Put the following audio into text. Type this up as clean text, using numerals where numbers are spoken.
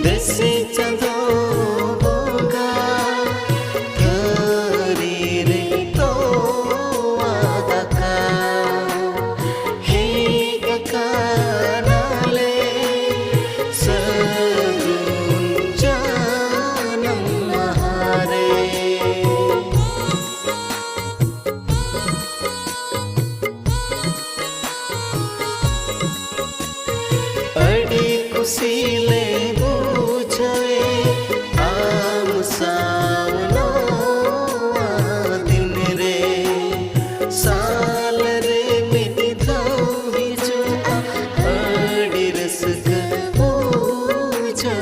देसी चंदो बोगा घरी रे तो आदका हे ककानाले सगुन जानम महारे अड़ी कुसीले साल रे मिनी धावी जो अड़ी रसग पूजा